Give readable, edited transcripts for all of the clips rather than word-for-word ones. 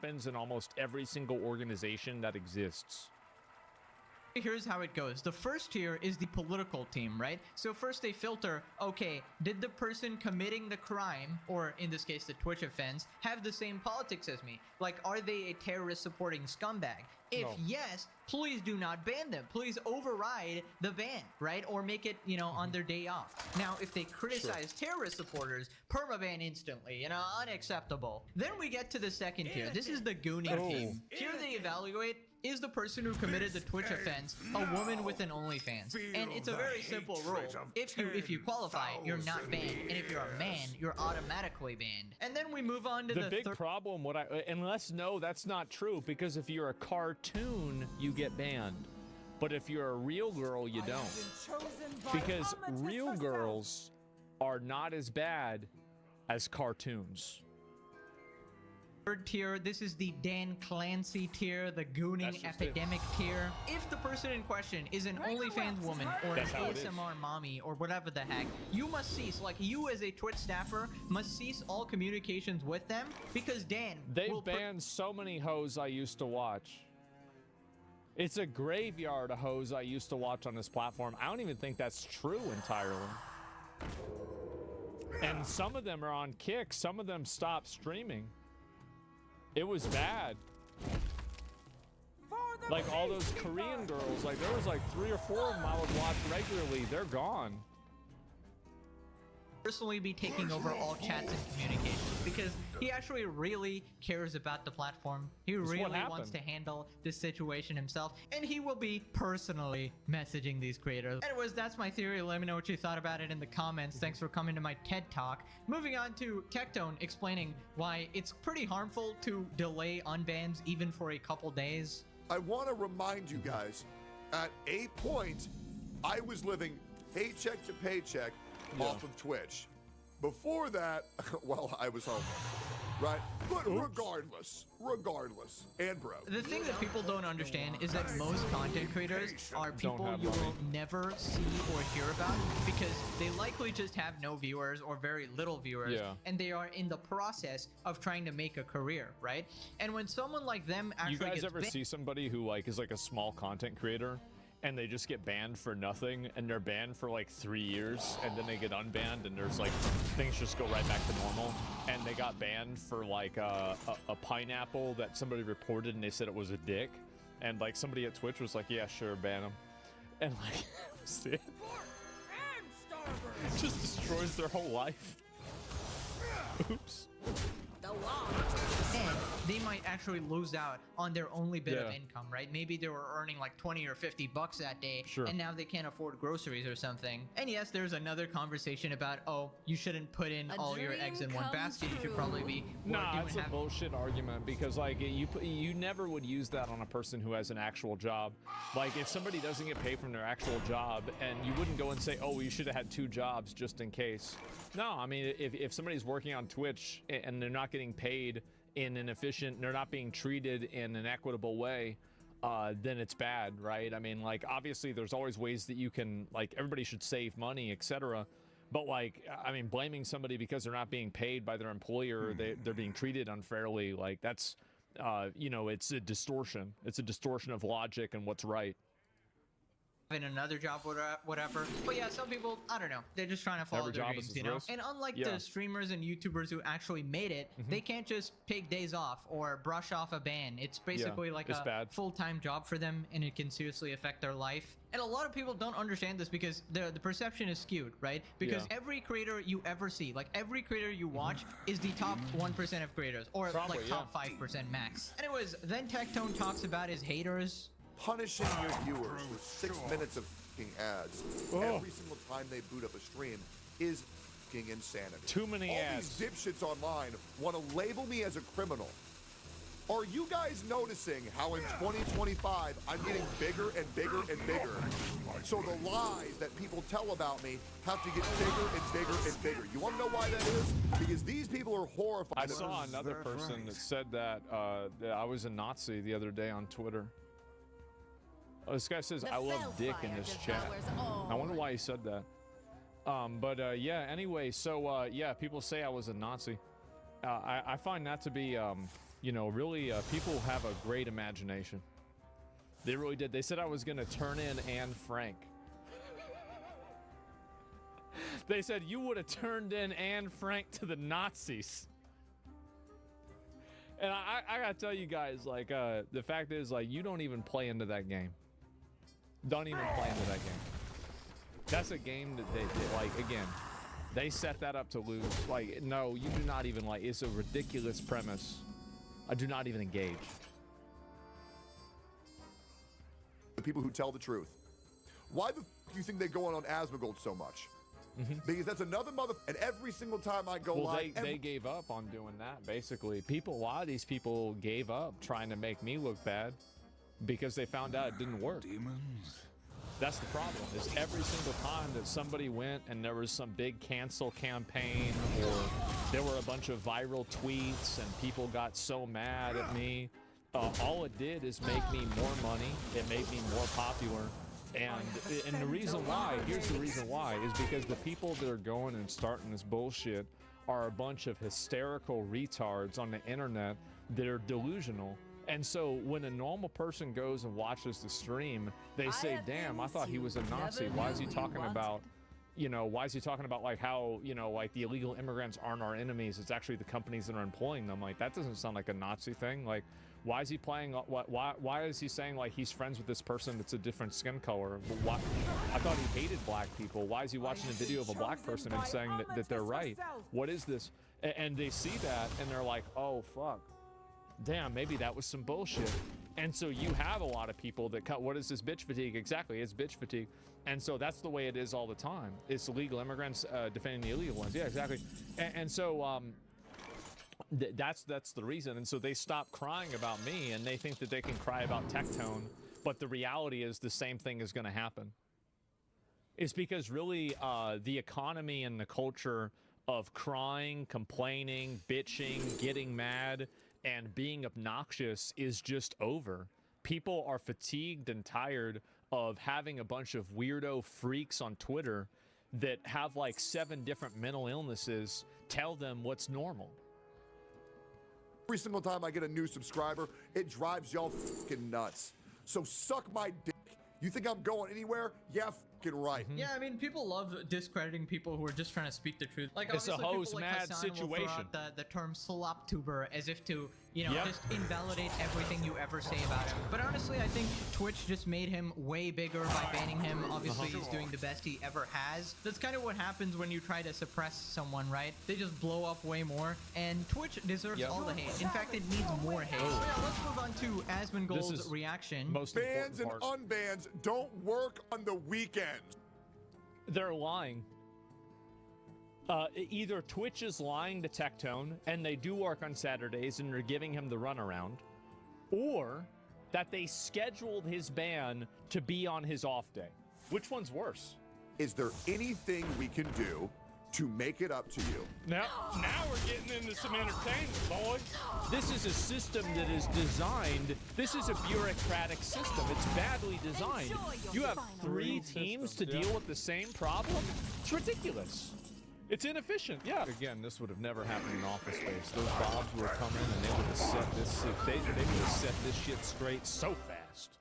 happens in almost every single organization that exists. Here's how it goes. The first tier is the political team, right? So first they filter, okay, did the person committing the crime, or in this case the Twitch offense, have the same politics as me? Like, are they a terrorist supporting scumbag? If yes, please do not ban them. Please override the ban, right? Or make it, you know, on their day off. Now, if they criticize terrorist supporters, permaban instantly, you know, unacceptable. Then we get to the second tier. This is the gooning team. Here they evaluate, is the person who committed the Twitch offense a woman with an OnlyFans? And it's a very simple rule. If you qualify, you're not banned. And if you're a man, you're automatically banned. And then we move on to the big problem, unless no, that's not true, because if you're a cartoon, you get banned. But if you're a real girl, you don't. Because real girls are not as bad as cartoons. Third tier, this is the Dan Clancy tier, the gooning epidemic tier. If the person in question is an OnlyFans woman or an ASMR mommy or whatever the heck, you must cease, like you as a Twitch staffer must cease all communications with them, because Dan they've banned so many hoes I used to watch. It's a graveyard of hoes I used to watch on this platform. I don't even think that's true entirely. And some of them are on Kick, some of them stopped streaming. It was bad. Like all those Korean girls, like there was like 3 or 4 of them I would watch regularly. They're gone. Personally be taking over all chats and communications, because he actually really cares about the platform. He really wants to handle this situation himself, and he will be personally messaging these creators. Anyways, that's my theory. Let me know what you thought about it in the comments. Thanks for coming to my TED Talk. Moving on to Tectone explaining why it's pretty harmful to delay unbans even for a couple days. I want to remind you guys, at a point, I was living paycheck to paycheck off of Twitch. Before that, well, I was home, right? But regardless, and bro. The thing that people don't understand is that most content creators are people you will never see or hear about, because they likely just have no viewers or very little viewers, and they are in the process of trying to make a career, right? And when someone like them actually You guys ever see somebody who like is like a small content creator and they just get banned for nothing, and they're banned for like 3 years, and then they get unbanned, and there's like things just go right back to normal, and they got banned for like a pineapple that somebody reported, and they said it was a dick, and like somebody at Twitch was like, yeah, sure, ban them, and like that's it. It just destroys their whole life. Oops. And they might actually lose out on their only bit of income, right? Maybe they were earning like 20 or 50 bucks that day, and now they can't afford groceries or something. And yes, there's another conversation about, oh, you shouldn't put in all your eggs in one basket. You should probably be Nah, that's a bullshit argument, because like you never would use that on a person who has an actual job. Like if somebody doesn't get paid from their actual job, and you wouldn't go and say, oh, you should have had 2 jobs just in case. No, I mean, if somebody's working on Twitch and they're not getting paid in an efficient, they're not being treated in an equitable way, then it's bad, right? I mean, like, obviously there's always ways that you can, like, everybody should save money, etc. But like, I mean, blaming somebody because they're not being paid by their employer, they're being treated unfairly, like that's, you know, it's a distortion. It's a distortion of logic and what's right. In another job, whatever. But yeah, some people, I don't know, they're just trying to follow their dreams, you know? And unlike the streamers and YouTubers who actually made it, they can't just take days off or brush off a ban. It's basically like a full-time job for them, and it can seriously affect their life. And a lot of people don't understand this because the perception is skewed, right? Because every creator you ever see, like every creator you watch is the top 1% of creators, or like top 5% max. Anyways, then Tectone talks about his haters. Punishing your viewers with 6 minutes of f***ing ads every single time they boot up a stream is f***ing insanity. Too many ads. All these dipshits online want to label me as a criminal. Are you guys noticing how in 2025 I'm getting bigger and bigger and bigger? So the lies that people tell about me have to get bigger and bigger and bigger. You want to know why that is? Because these people are horrified. I saw another person that said that I was a Nazi the other day on Twitter. Oh, this guy says, I love dick in this chat. I wonder why he said that. Yeah, anyway, so, yeah, people say I was a Nazi. I find that to be, you know, really, people have a great imagination. They really did. They said I was gonna turn in Anne Frank. They said you would have turned in Anne Frank to the Nazis. And I gotta tell you guys, like, the fact is, like, you don't even play into that game. Don't even play into that game. That's a game that they like, again, they set that up to lose. Like, no, you do not even, like, it's a ridiculous premise. I do not even engage. The people who tell the truth. Why the f do you think they go on Asmongold so much? Because that's another mother, and every single time I go live, they gave up on doing that. Basically, a lot of these people gave up trying to make me look bad because they found out it didn't work. Demons. That's the problem. Is every single time that somebody went and there was some big cancel campaign, or there were a bunch of viral tweets and people got so mad at me, all it did is make me more money. It made me more popular. And the reason why, here's the reason why, is because the people that are going and starting this bullshit are a bunch of hysterical retards on the internet that are delusional. And so when a normal person goes and watches the stream, they say, damn, I thought he was a Nazi. Why is he talking about, you know, why is he talking about, like, how, you know, like, the illegal immigrants aren't our enemies, it's actually the companies that are employing them. Like, that doesn't sound like a Nazi thing. Like, why is he playing, why is he saying, like, he's friends with this person that's a different skin color? Why, I thought he hated black people. Why is he watching a video of a black person and saying that they're right? What is this? And they see that and they're like, oh, fuck. Damn, maybe that was some bullshit. And so you have a lot of people that cut, what is this bitch fatigue? Exactly, it's bitch fatigue. And so that's the way it is all the time. It's illegal immigrants defending the illegal ones. Yeah, exactly. And so that's the reason. And so they stop crying about me and they think that they can cry about Tectone, but the reality is the same thing is going to happen. It's because really the economy and the culture of crying, complaining, bitching, getting mad, and being obnoxious is just over. People are fatigued and tired of having a bunch of weirdo freaks on Twitter that have like 7 different mental illnesses tell them what's normal. Every single time I get a new subscriber, it drives y'all fucking nuts. So suck my dick. You think I'm going anywhere? Yeah, fucking right. Yeah, I mean, people love discrediting people who are just trying to speak the truth. Like, it's a obviously, hose people like mad Hassan will throw situation. out the term slop tuber as if to, you know, Yep. just invalidate everything you ever say about him. But honestly, I think Twitch just made him way bigger by banning him. Obviously, he's doing the best he ever has. That's kind of what happens when you try to suppress someone, right? They just blow up way more. And Twitch deserves Yep. all the hate. In fact, it needs more hate. So yeah, let's move on to Asmongold's This is reaction. Most Bans and important part. unbans don't work on the weekends. They're lying. Either Twitch is lying to Tectone, and they do work on Saturdays, and they're giving him the runaround, or that they scheduled his ban to be on his off day. Which one's worse? Is there anything we can do to make it up to you? Now we're getting into some entertainment, boys. This is a system that is designed. This is a bureaucratic system. It's badly designed. You have 3 teams to deal with the same problem? It's ridiculous. It's inefficient. Yeah. Again, this would have never happened in Office Space. Those Bobs would have come in and they would have set this. They would have set this shit straight so fast.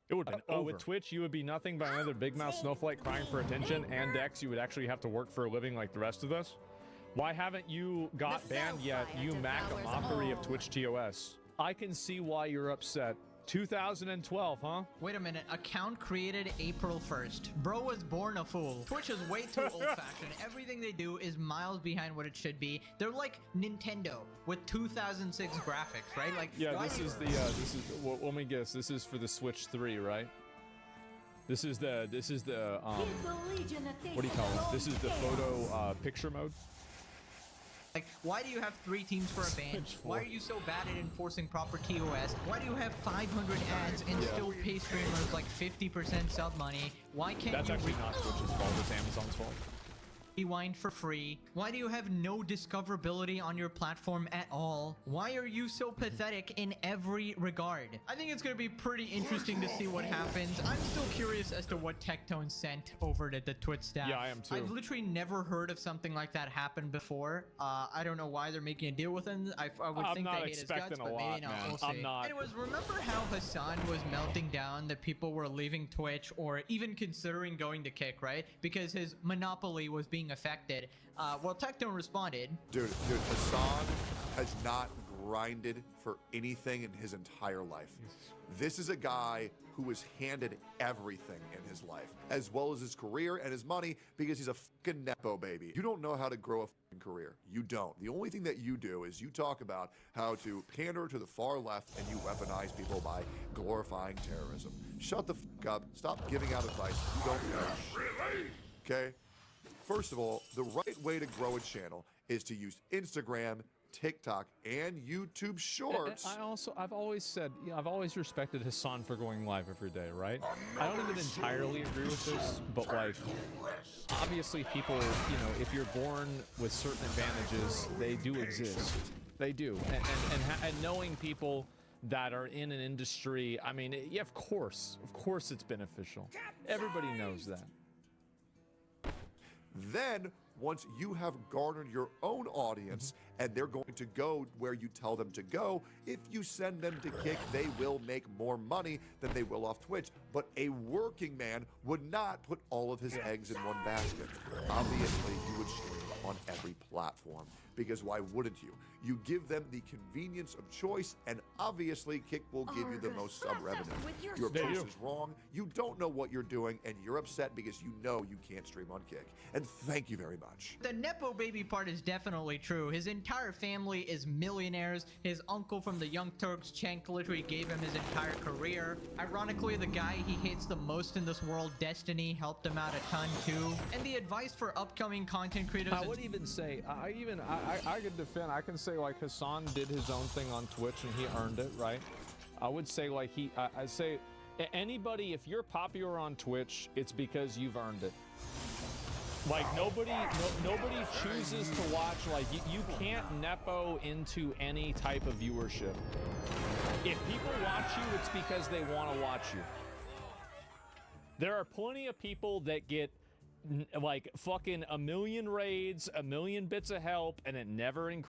It would have been over. With Twitch, you would be nothing but another big mouth snowflake crying for attention, and Dex, you would actually have to work for a living like the rest of us. Why haven't you got banned yet, you Mac a mockery of Twitch TOS? I can see why you're upset. 2012, huh? Wait a minute, account created April 1st. Bro was born a fool. Twitch is way too old-fashioned. Everything they do is miles behind what it should be. They're like Nintendo with 2006 graphics, right? Like, yeah, this is well, let me guess, this is for the Switch 3, right? This is the what do you call it? This is the photo picture mode. Like, why do you have 3 teams for a ban? Why are you so bad at enforcing proper TOS? Why do you have 500 ads and still pay streamers like 50% sub money? Why can't That's you? actually not Twitch's fault, it's Amazon's fault. rewind for free? Why do you have no discoverability on your platform at all? Why are you so pathetic in every regard? I think it's going to be pretty interesting to see what happens. I'm still curious as to what Tectone sent over to the Twitch staff. Yeah, I am too. I've literally never heard of something like that happen before. I don't know why they're making a deal with him. I would I'm think not they hate his guts, expecting but a maybe lot, not. man. We'll see. I'm not. Anyways, remember how Hassan was melting down that people were leaving Twitch or even considering going to Kick, right? Because his monopoly was being affected. Well, Tectone responded. Dude, Hassan has not grinded for anything in his entire life. This is a guy who was handed everything in his life, as well as his career and his money, because he's a fucking Nepo baby. You don't know how to grow a fucking career. You don't. The only thing that you do is you talk about how to pander to the far left and you weaponize people by glorifying terrorism. Shut the fuck up. Stop giving out advice. You don't know shit. Okay? First of all, the right way to grow a channel is to use Instagram, TikTok, and YouTube Shorts. I've always said, I've always respected Hassan for going live every day, right? I don't even entirely agree with this, but like, obviously people, if you're born with certain advantages, they do exist. They do. And knowing people that are in an industry, I mean, yeah, of course it's beneficial. Everybody knows that. Then, once you have garnered your own audience and they're going to go where you tell them to go, if you send them to Kick, they will make more money than they will off Twitch. But a working man would not put all of his eggs in one basket. Obviously, you would stream on every platform, because why wouldn't you? You give them the convenience of choice, and obviously Kick will give you the most sub revenue. Your post is wrong, you don't know what you're doing, and you're upset because you know you can't stream on Kick. And thank you very much. The Nepo baby part is definitely true. His entire family is millionaires. His uncle from the Young Turks, Cenk, literally gave him his entire career. Ironically, the guy he hates the most in this world, Destiny, helped him out a ton too. And the advice for upcoming content creators... I would even say, I could defend, I can say like Hassan did his own thing on Twitch and he earned it, right? I would say like I say anybody, if you're popular on Twitch, it's because you've earned it. Like nobody chooses to watch, like you can't Nepo into any type of viewership. If people watch you, it's because they want to watch you. There are plenty of people that get like fucking a million raids, a million bits of help, and it never